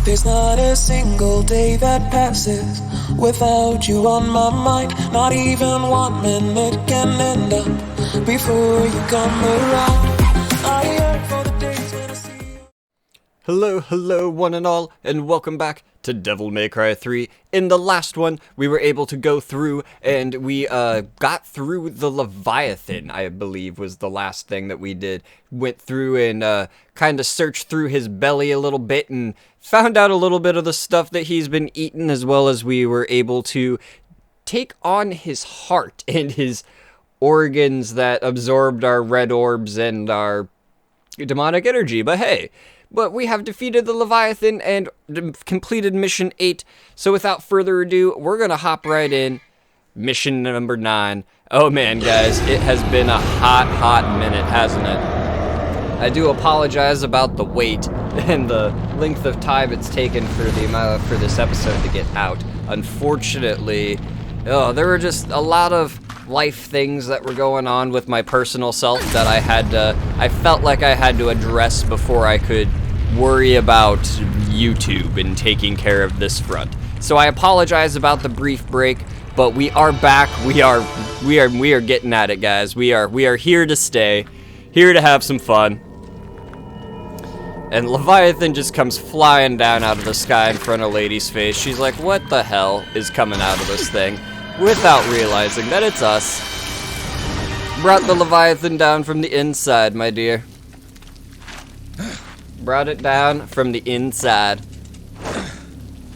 There's not a single day that passes without you on my mind. Not even 1 minute can end up before you come around. I yearn for the days when I see you. Hello, one and all, and welcome back to Devil May Cry 3. In the last one, we were able to go through, and we got through the Leviathan, I believe, was the last thing that we did. Went through and kind of searched through his belly a little bit, and found out a little bit of the stuff that he's been eating, as well as we were able to take on his heart and his organs that absorbed our red orbs and our demonic energy. But we have defeated the Leviathan and completed Mission 8. So without further ado, we're going to hop right in. Mission number 9. Oh man, guys, it has been a hot minute, hasn't it? I do apologize about the wait and the length of time it's taken for this episode to get out. Unfortunately, there were just a lot of life things that were going on with my personal self that I felt like I had to address before I could worry about YouTube and taking care of this front. So I apologize about the brief break, but we are back. We are getting at it, guys. We are here to stay, here to have some fun. And Leviathan just comes flying down out of the sky in front of Lady's face. She's like, what the hell is coming out of this thing? Without realizing that it's us. Brought the Leviathan down from the inside, my dear. Brought it down from the inside.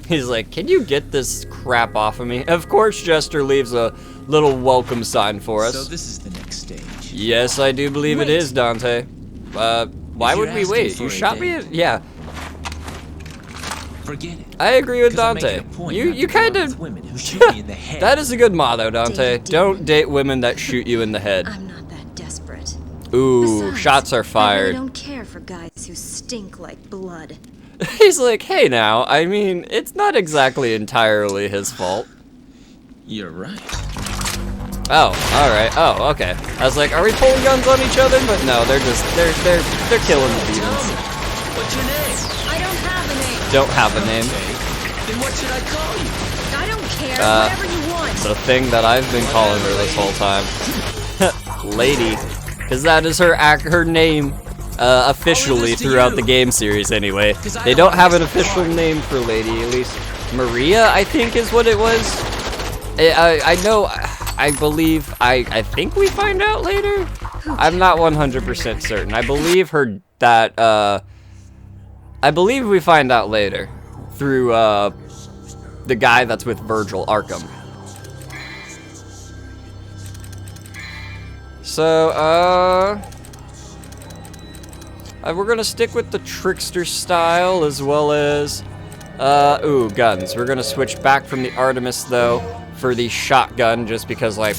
He's like, can you get this crap off of me? Of course, Jester leaves a little welcome sign for us. So this is the next stage. Yes, I do believe it is, Dante. Why would we wait? You shot me? Yeah. Forget it. I agree with Dante. You kind of... That is a good motto, Dante. Don't date women that shoot you in the head. I'm not that desperate. Ooh, Besides, shots are fired. I really don't care for guys who stink like blood. He's like, hey now, I mean, it's not exactly entirely his fault. You're right. Oh, alright. Oh, okay. I was like, are we pulling guns on each other? But no, they're killing the demons. What's your name? I don't have a name. Don't have a name. Then what should I call you? I don't care. Whatever you want. It's a thing that I've been calling her this whole time. Lady. Because that is her name, officially throughout the game series anyway. They don't have an official name for Lady, at least. Maria, I think, is what it was. I know, I believe, I think we find out later? I'm not 100% certain. I believe we find out later through the guy that's with Virgil, Arkham. So, we're gonna stick with the trickster style as well as, guns. We're gonna switch back from the Artemis though for the shotgun just because I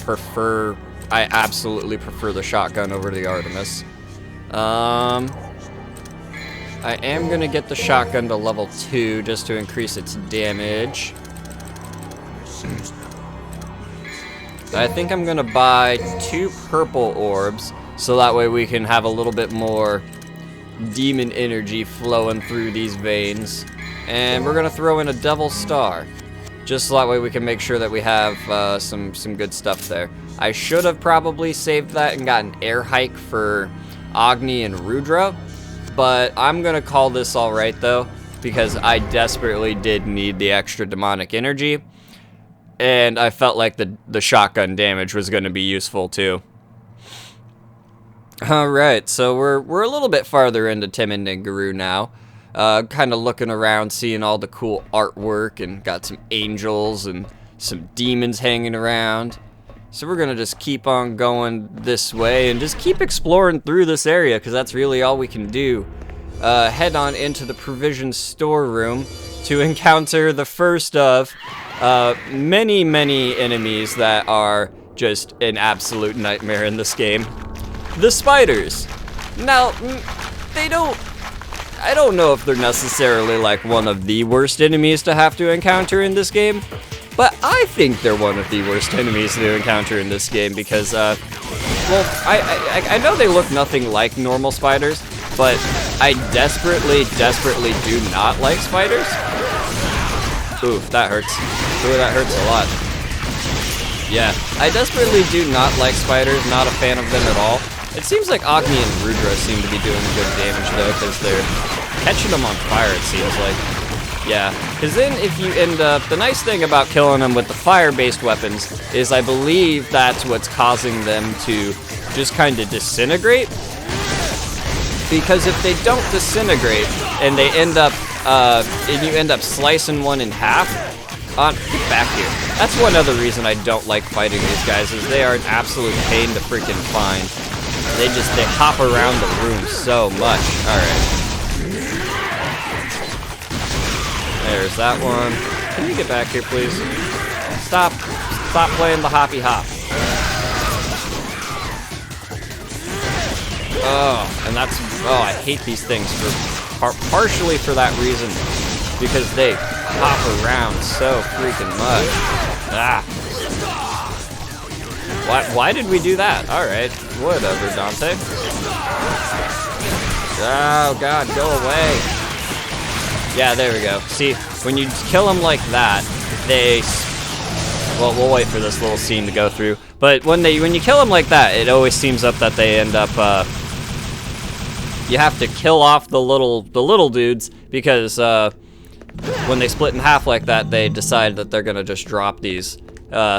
absolutely prefer the shotgun over the Artemis. I am gonna get the shotgun to level 2 just to increase its damage. I think I'm gonna buy 2 purple orbs so that way we can have a little bit more demon energy flowing through these veins. And we're gonna throw in a devil star just so that way we can make sure that we have some good stuff there. I should have probably saved that and got an air hike for Agni and Rudra, but I'm gonna call this alright though because I desperately did need the extra demonic energy. And I felt like the shotgun damage was going to be useful too. Alright, so we're a little bit farther into Timon and Guru now. Kind of looking around, seeing all the cool artwork, and got some angels and some demons hanging around. So we're going to just keep on going this way and just keep exploring through this area because that's really all we can do. Head on into the provision storeroom to encounter the first of many enemies that are just an absolute nightmare in this game. The spiders. Now, I don't know if they're necessarily like one of the worst enemies to have to encounter in this game, but I think they're one of the worst enemies to encounter in this game because, well, I know they look nothing like normal spiders, but I desperately do not like spiders. Oof, that hurts. Ooh, that hurts a lot. Yeah, I desperately do not like spiders, not a fan of them at all. It seems like Agni and Rudra seem to be doing good damage though, because they're catching them on fire, it seems like. Yeah, because then if you end up, the nice thing about killing them with the fire-based weapons is I believe that's what's causing them to just kind of disintegrate. Because if they don't disintegrate and they end up, and you end up slicing one in half, get back here. That's one other reason I don't like fighting these guys, is they are an absolute pain to freaking find. They hop around the room so much. Alright. There's that one. Can you get back here, please? Stop playing the hoppy hop. Oh, and I hate these things partially for that reason, because they hop around so freaking much. Ah. Why did we do that? Alright, whatever, Dante. Oh god, go away. Yeah, there we go. See, when you kill them like that, well, we'll wait for this little scene to go through. But when you kill them like that, it always seems up that they end up, you have to kill off the little dudes, because when they split in half like that, they decide that they're gonna just drop these,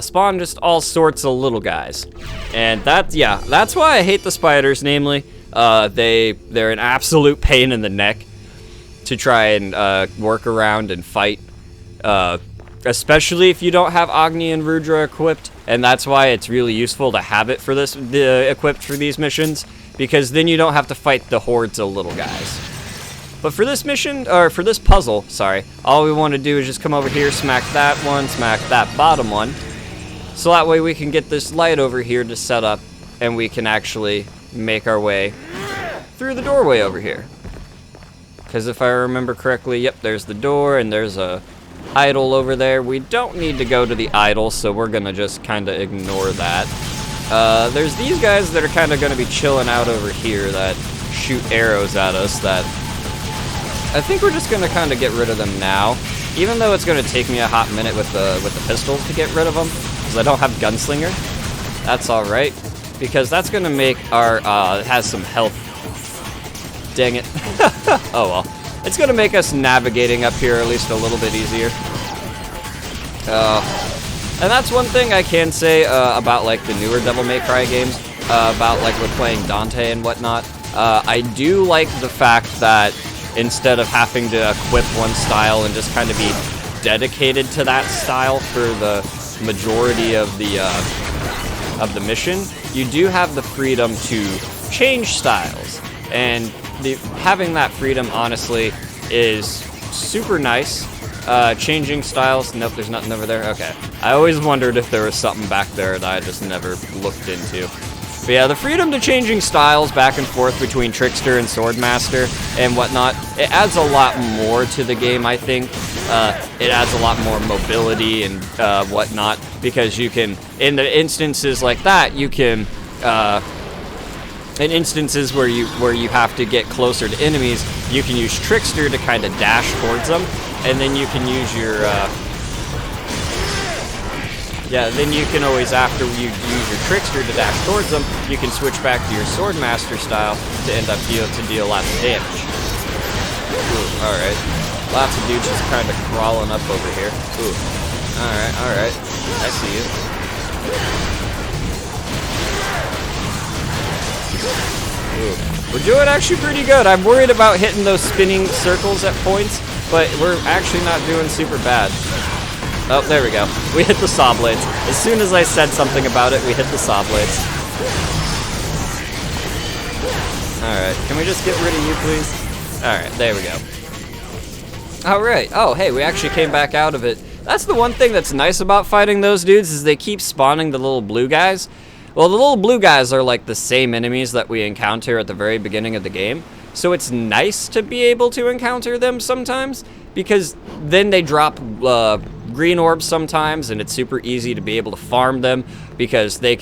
spawn just all sorts of little guys. And that's why I hate the spiders, namely, they're an absolute pain in the neck to try and work around and fight, especially if you don't have Agni and Rudra equipped, and that's why it's really useful to have it for equipped for these missions, because then you don't have to fight the hordes of little guys. But for this mission, or for this puzzle, sorry, all we want to do is just come over here, smack that one, smack that bottom one, so that way we can get this light over here to set up, and we can actually make our way through the doorway over here. Because if I remember correctly, yep, there's the door, and there's a idol over there. We don't need to go to the idol, so we're gonna just kind of ignore that. There's these guys that are kind of gonna be chilling out over here that shoot arrows at us that I think we're just gonna kind of get rid of them now. Even though it's gonna take me a hot minute with the pistols to get rid of them, because I don't have Gunslinger. That's alright, because that's gonna make our, it has some health. Dang it. Oh well. It's gonna make us navigating up here at least a little bit easier. And that's one thing I can say about like the newer Devil May Cry games, about like with playing Dante and whatnot. I do like the fact that instead of having to equip one style and just kind of be dedicated to that style for the majority of the mission, you do have the freedom to change styles. And having that freedom, honestly, is super nice. Changing styles. Nope, there's nothing over there. Okay. I always wondered if there was something back there that I just never looked into. But yeah, the freedom to changing styles back and forth between Trickster and Swordmaster and whatnot, it adds a lot more to the game, I think. It adds a lot more mobility and whatnot, because you can, in the instances like that, you can... in instances where you have to get closer to enemies, you can use Trickster to kind of dash towards them, and then you can use your then you can always, after you use your Trickster to dash towards them, you can switch back to your Swordmaster style to end up deal lots of damage. Ooh, alright. Lots of dudes just kind of crawling up over here. Ooh. Alright. I see you. Ooh. We're doing actually pretty good. I'm worried about hitting those spinning circles at points, but we're actually not doing super bad. Oh, there we go. We hit the saw blades. As soon as I said something about it, we hit the saw blades. Alright, can we just get rid of you, please? Alright, there we go. Alright, oh, hey, we actually came back out of it. That's the one thing that's nice about fighting those dudes, is they keep spawning the little blue guys. Well, the little blue guys are like the same enemies that we encounter at the very beginning of the game. So it's nice to be able to encounter them sometimes, because then they drop green orbs sometimes, and it's super easy to be able to farm them, because they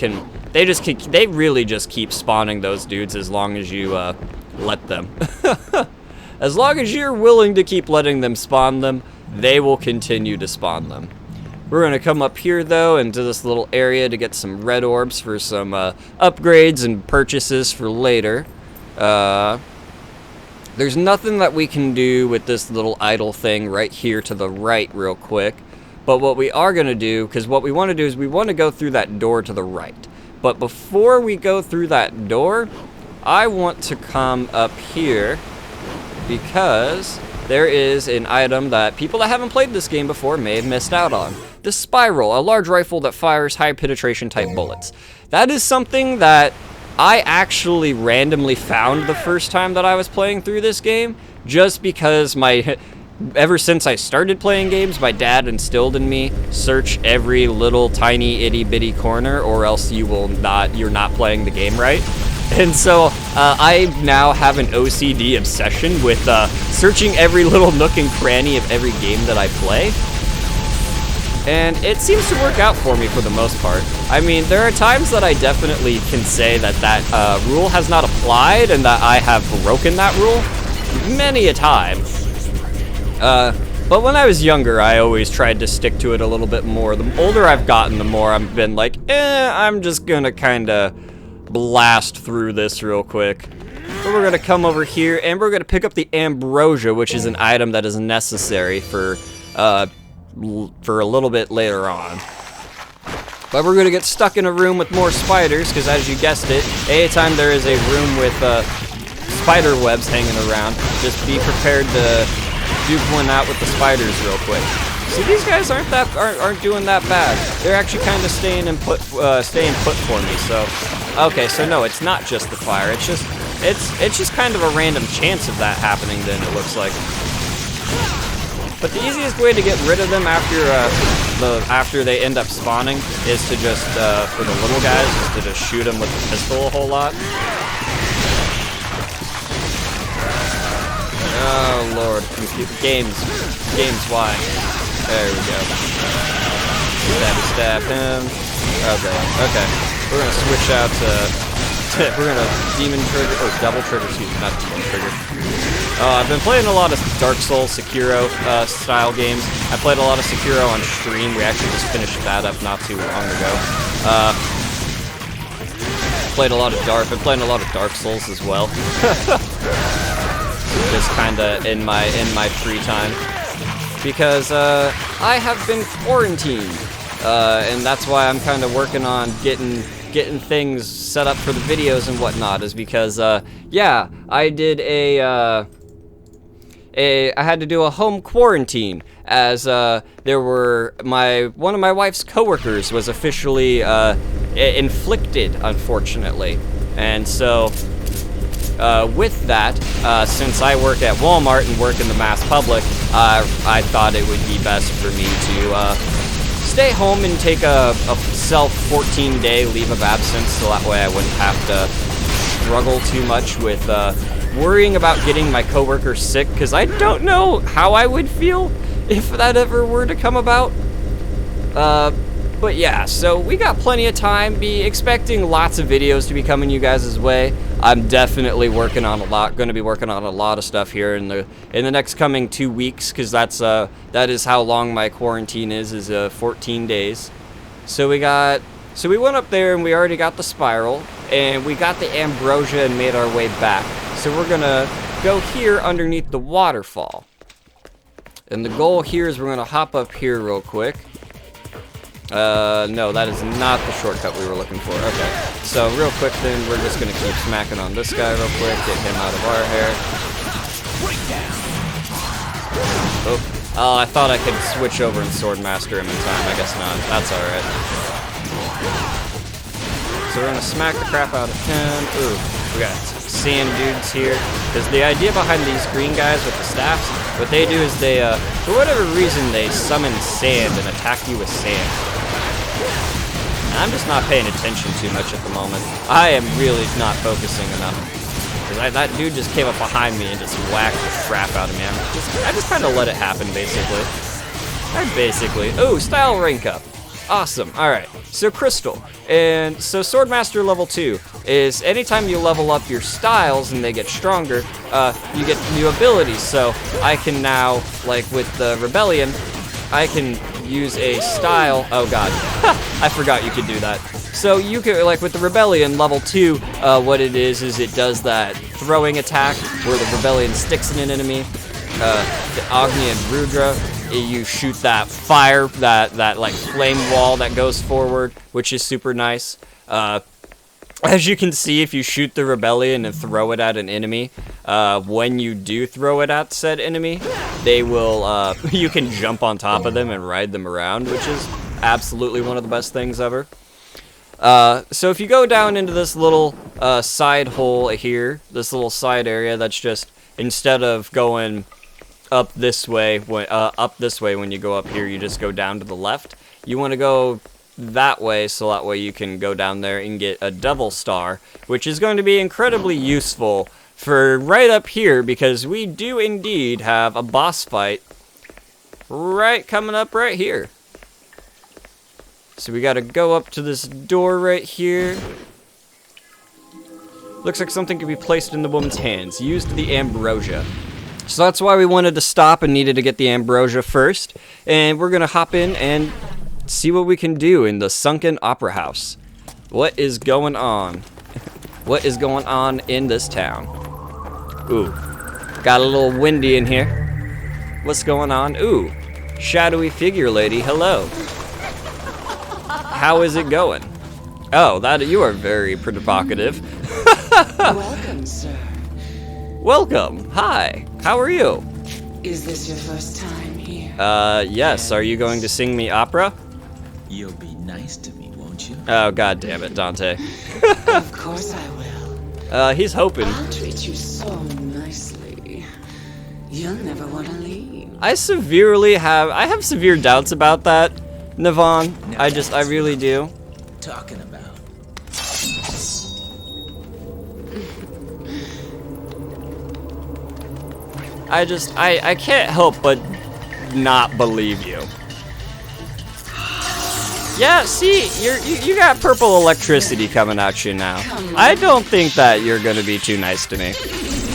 really just keep spawning those dudes as long as you let them. As long as you're willing to keep letting them spawn them, they will continue to spawn them. We're going to come up here, though, into this little area to get some red orbs for some upgrades and purchases for later. There's nothing that we can do with this little idle thing right here to the right real quick. But what we are going to do, because what we want to do is we want to go through that door to the right. But before we go through that door, I want to come up here because there is an item that people that haven't played this game before may have missed out on. The Spiral, a large rifle that fires high penetration type bullets. That is something that I actually randomly found the first time that I was playing through this game, just because ever since I started playing games, my dad instilled in me, search every little tiny itty bitty corner or else you're not playing the game right. And so I now have an OCD obsession with searching every little nook and cranny of every game that I play. And it seems to work out for me for the most part. I mean, there are times that I definitely can say that rule has not applied and that I have broken that rule many a time. But when I was younger, I always tried to stick to it a little bit more. The older I've gotten, the more I've been like, I'm just gonna kinda blast through this real quick. But we're gonna come over here and we're gonna pick up the ambrosia, which is an item that is necessary for a little bit later on. But we're gonna get stuck in a room with more spiders, because as you guessed it, anytime there is a room with spider webs hanging around, just be prepared to duke one out with the spiders real quick. See, these guys aren't doing that bad. They're actually kind of staying put for me. So, okay, so no, it's not just the fire. It's just kind of a random chance of that happening. Then it looks like. But the easiest way to get rid of them after they end up spawning is to just for the little guys is to just shoot them with the pistol a whole lot. Oh lord, games, why? There we go. Stab him. Okay. We're gonna switch out we're gonna demon trigger, or double trigger, excuse me, not demon trigger. I've been playing a lot of Dark Souls, Sekiro style games. I played a lot of Sekiro on stream. We actually just finished that up not too long ago. Been playing a lot of Dark Souls as well. Just kinda in my free time, because I have been quarantined, and that's why I'm kind of working on getting things set up for the videos and whatnot. Is because yeah, I did I had to do a home quarantine, as one of my wife's coworkers was officially inflicted, unfortunately, and so. With that, since I work at Walmart and work in the mass public, I thought it would be best for me to stay home and take a self 14-day leave of absence, so that way I wouldn't have to struggle too much with worrying about getting my coworker sick, because I don't know how I would feel if that ever were to come about. But yeah, so we got plenty of time. Be expecting lots of videos to be coming you guys' way. I'm definitely going to be working on a lot of stuff here in the next coming 2 weeks, because that is how long my quarantine is 14 days. So we went up there and we already got the spiral, and we got the ambrosia and made our way back. So we're gonna go here underneath the waterfall. And the goal here is we're gonna hop up here real quick. No, that is not the shortcut we were looking for. Okay, so real quick then, we're just gonna keep smacking on this guy real quick, get him out of our hair. Oh, I thought I could switch over and sword master him in time. I guess not. That's alright. So we're gonna smack the crap out of him. Ooh, we got sand dudes here. Because the idea behind these green guys with the staffs, what they do is they, for whatever reason, they summon sand and attack you with sand. I'm just not paying attention too much at the moment. I am really not focusing enough. Because that dude just came up behind me and just whacked the crap out of me. I just kind of let it happen, basically. Ooh, style rank up. Awesome. All right. So Crystal. And so Swordmaster level 2 is anytime you level up your styles and they get stronger, you get new abilities. So I can now, like with the Rebellion, I can use a style. Oh god. I forgot you could do that. So you can, like with the Rebellion level 2, what it is it does that throwing attack where the Rebellion sticks in an enemy. The Agni and Rudra, you shoot that fire, that like flame wall that goes forward, which is super nice. As you can see, if you shoot the Rebellion and throw it at an enemy, when you do throw it at said enemy, they will, you can jump on top of them and ride them around, which is absolutely one of the best things ever. So if you go down into this little side hole here, this little side area, that's just, instead of going up this way when you go up here, you just go down to the left. You want to go that way, so that way you can go down there and get a double star, which is going to be incredibly useful for right up here, because we do indeed have a boss fight coming up right here. So we gotta go up to this door right here. Looks like something could be placed in the woman's hands. Used the ambrosia. So that's why we wanted to stop and needed to get the ambrosia first. And we're gonna hop in and see what we can do in the sunken opera house. What is going on? What is going on in this town? Ooh, got a little windy in here. What's going on? Ooh, shadowy figure lady, hello. How is it going? Oh, you are very provocative. Welcome, sir. Welcome. Hi. How are you? Is this your first time here? Yes. Are you going to sing me opera? You'll be nice to me, won't you? Oh, god damn it, Dante. Of course I will. He's hoping. I'll treat you so nicely. You'll never want to leave. I have severe doubts about that, Navon. I really do. Talking about. I can't help but not believe you. Yeah, see, you got purple electricity coming at you now. I don't think that you're gonna be too nice to me.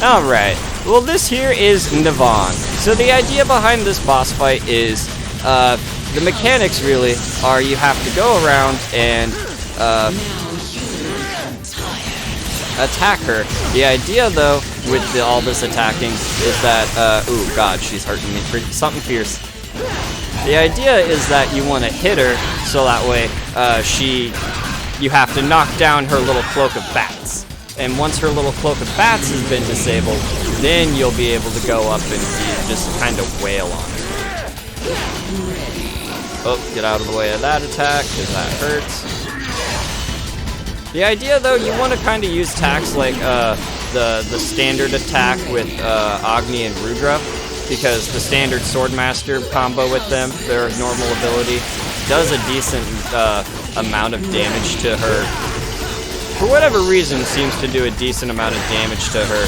Alright, well this here is Navon. So the idea behind this boss fight is, the mechanics really are you have to go around and, attack her. The idea though, with all this attacking, is that, ooh god, she's hurting me, something fierce. The idea is that you want to hit her, so that way, you have to knock down her little cloak of bats. And once her little cloak of bats has been disabled, then you'll be able to go up and just kind of wail on her. Oh, get out of the way of that attack, because that hurts. The idea, though, you want to kind of use attacks like the standard attack with Agni and Rudra, because the standard Swordmaster combo with them, their normal ability, does a decent amount of damage to her. For whatever reason, seems to do a decent amount of damage to her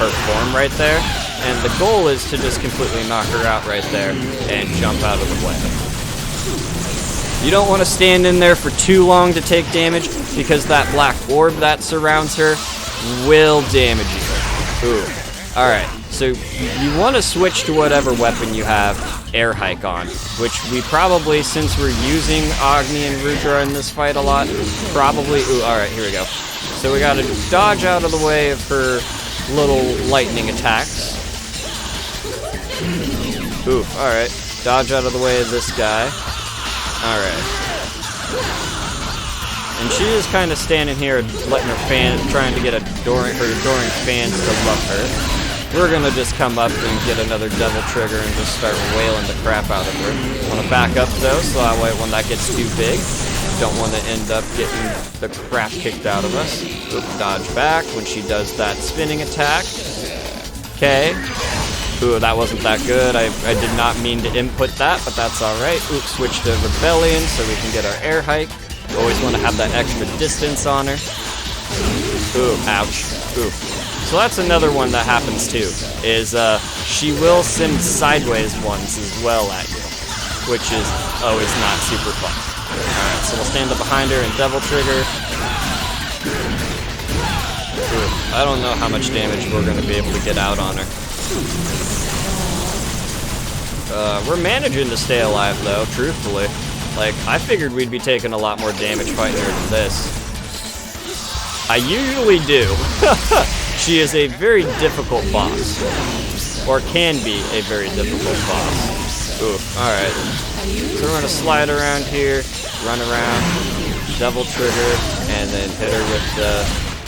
form right there. And the goal is to just completely knock her out right there and jump out of the way. You don't want to stand in there for too long to take damage, because that black orb that surrounds her will damage you. Ooh. Alright, so you want to switch to whatever weapon you have air hike on, which we probably, since we're using Agni and Rudra in this fight a lot, probably... Ooh, alright, here we go. So we gotta dodge out of the way of her little lightning attacks. Ooh, alright. Dodge out of the way of this guy. Alright. And she is kind of standing here letting her fan, trying to get her adoring fans to love her. We're gonna just come up and get another devil trigger and just start wailing the crap out of her. Wanna back up though, so that way when that gets too big, don't want to end up getting the crap kicked out of us. Oop, dodge back when she does that spinning attack. Okay. Ooh, that wasn't that good. I did not mean to input that, but that's alright. Oop, switch to Rebellion so we can get our air hike. Always want to have that extra distance on her. Ooh, ouch. Ooh. So that's another one that happens too, is she will send sideways ones as well at you. which is always not super fun. Alright, so we'll stand up behind her and Devil Trigger. Ooh, I don't know how much damage we're going to be able to get out on her. We're managing to stay alive, though, truthfully. Like, I figured we'd be taking a lot more damage fighting her than this. I usually do. She is a very difficult boss. Or can be a very difficult boss. Ooh, alright. So we're going to slide around here, run around, Devil Trigger, and then hit her with the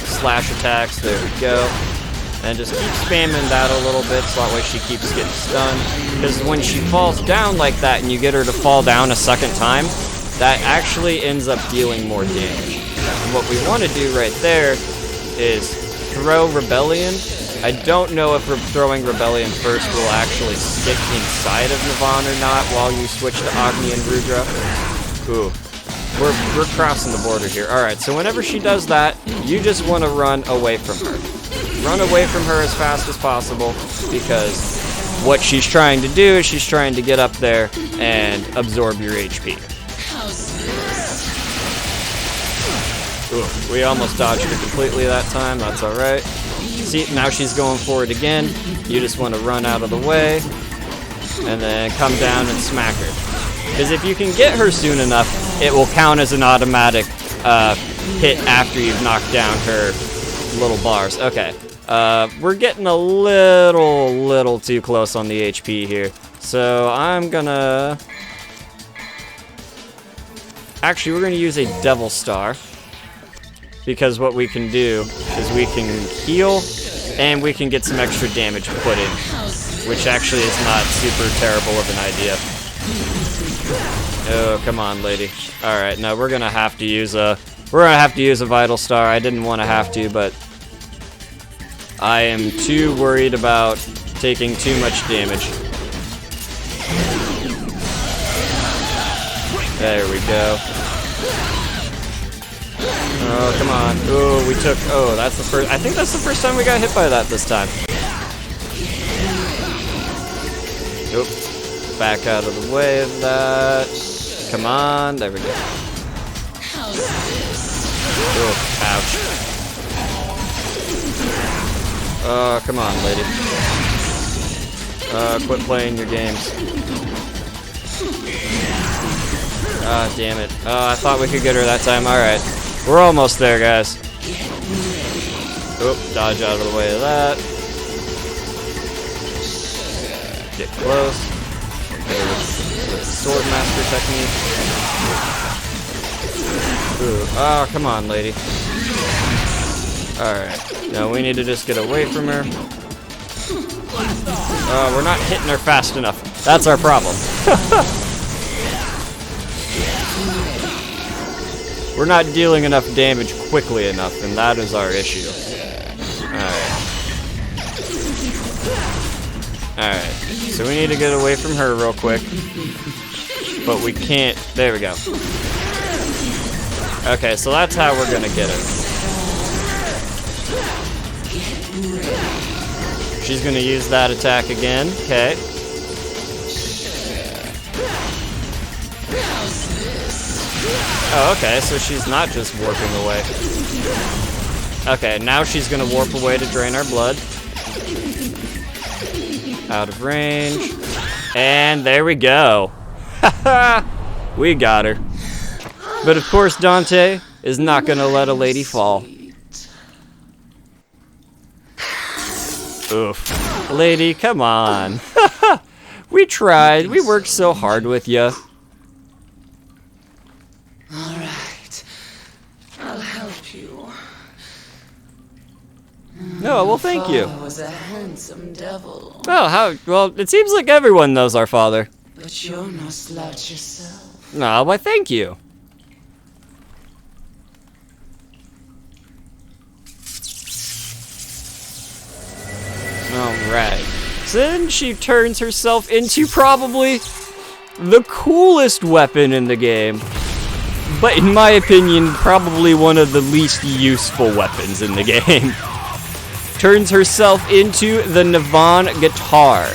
slash attacks. There we go. And just keep spamming that a little bit so that way she keeps getting stunned. Because when she falls down like that and you get her to fall down a second time, that actually ends up dealing more damage. And what we want to do right there is throw Rebellion. I don't know if throwing Rebellion first will actually stick inside of Navon or not while you switch to Agni and Rudra. Ooh. We're crossing the border here. Alright, so whenever she does that, you just want to run away from her. Run away from her as fast as possible, because what she's trying to do is she's trying to get up there and absorb your HP. Ooh, we almost dodged it completely that time. That's alright. See, now she's going for it again. You just want to run out of the way and then come down and smack her. Because if you can get her soon enough, it will count as an automatic hit after you've knocked down her little bars. Okay. We're getting a little too close on the HP here. So I'm gonna... Actually, we're gonna use a Devil Star. Because what we can do is we can heal and we can get some extra damage put in. Which actually is not super terrible of an idea. Oh, come on, lady. Alright, now we're gonna have to use a... We're gonna have to use a Vital Star. I didn't want to have to, but... I am too worried about taking too much damage. There we go. Oh, come on. Oh, we took... Oh, that's the first... I think that's the first time we got hit by that this time. Nope. Back out of the way of that. Come on. There we go. Oh, ouch. Oh, come on, lady. Quit playing your games. Ah, damn it. Oh, I thought we could get her that time. Alright. We're almost there, guys. Oh, dodge out of the way of that. Get close. Okay, with the Sword Master technique. Ooh. Oh, come on, lady. Alright. No, we need to just get away from her. We're not hitting her fast enough. That's our problem. We're not dealing enough damage quickly enough, and that is our issue. Alright. Alright. So we need to get away from her real quick. But we can't... There we go. Okay, so that's how we're gonna get her. She's gonna use that attack again. Okay. Oh, okay, so she's not just warping away. Okay, now she's gonna warp away to drain our blood. Out of range. And there we go. Haha! We got her. But of course, Dante is not gonna let a lady fall. Oof. Lady, come on. We tried. We worked so hard with you. All right. I'll help you. No, well, thank you. Father was a handsome devil. Oh, how? Well, it seems like everyone knows our father. But you're no slouch yourself. No, why, thank you. Alright. So then she turns herself into probably the coolest weapon in the game. But in my opinion, probably one of the least useful weapons in the game. Turns herself into the Navon guitar.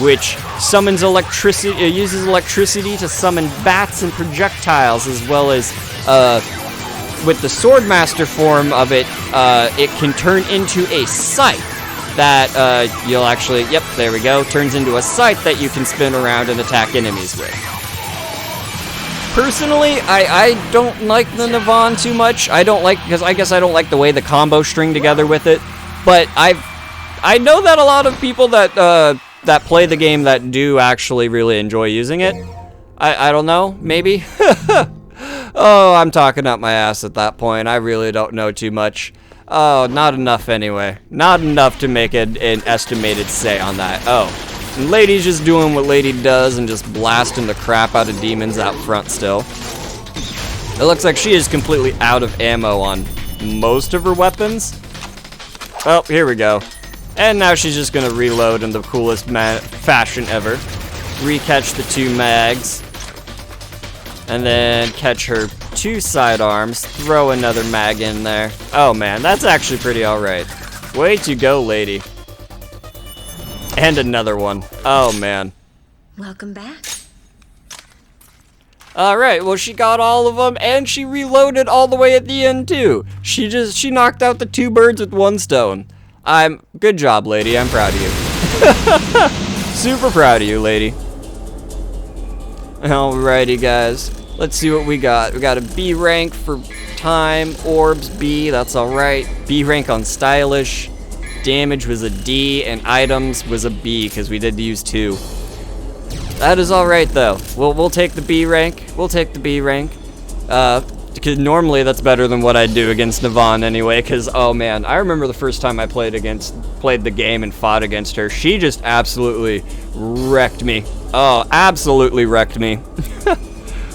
which summons electricity, uses electricity to summon bats and projectiles, as well as, with the Swordmaster form of it, it can turn into a scythe that, you'll actually, yep, there we go, turns into a scythe that you can spin around and attack enemies with. Personally, I don't like the Navon too much. Because I guess I don't like the way the combo string together with it. But I know that a lot of people that that play the game that do actually really enjoy using it. I don't know, maybe. Oh, I'm talking up my ass at that point. I really don't know too much. Oh, not enough anyway. Not enough to make an estimated say on that. Oh. And Lady's just doing what Lady does and just blasting the crap out of demons out front still. It looks like she is completely out of ammo on most of her weapons. Oh, here we go. And now she's just gonna reload in the coolest fashion ever. Recatch the 2 mags. And then catch her 2 sidearms. Throw another mag in there. Oh man, that's actually pretty alright. Way to go, Lady. And another one. Oh, man. Welcome back. Alright, well, she got all of them, and she reloaded all the way at the end, too. She knocked out the 2 birds with 1 stone. Good job, Lady. I'm proud of you. Super proud of you, Lady. Alrighty, guys. Let's see what we got. We got a B rank for time. Orbs, B. That's alright. B rank on stylish. Damage was a D, and items was a B, because we did use 2. That is alright, though. We'll take the B rank. We'll take the B rank. Because normally that's better than what I do against Navon anyway, because, oh man, I remember the first time I played the game and fought against her. She just absolutely wrecked me. Oh, absolutely wrecked me.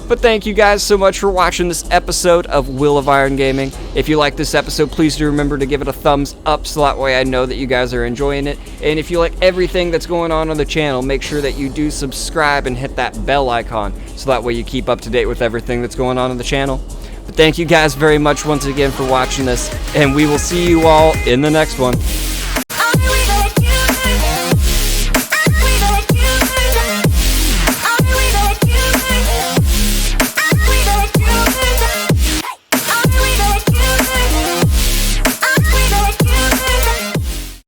But thank you guys so much for watching this episode of Will of Iron Gaming. If you like this episode, please do remember to give it a thumbs up so that way I know that you guys are enjoying it. And if you like everything that's going on the channel, make sure that you do subscribe and hit that bell icon so that way you keep up to date with everything that's going on the channel. But thank you guys very much once again for watching this, and we will see you all in the next one.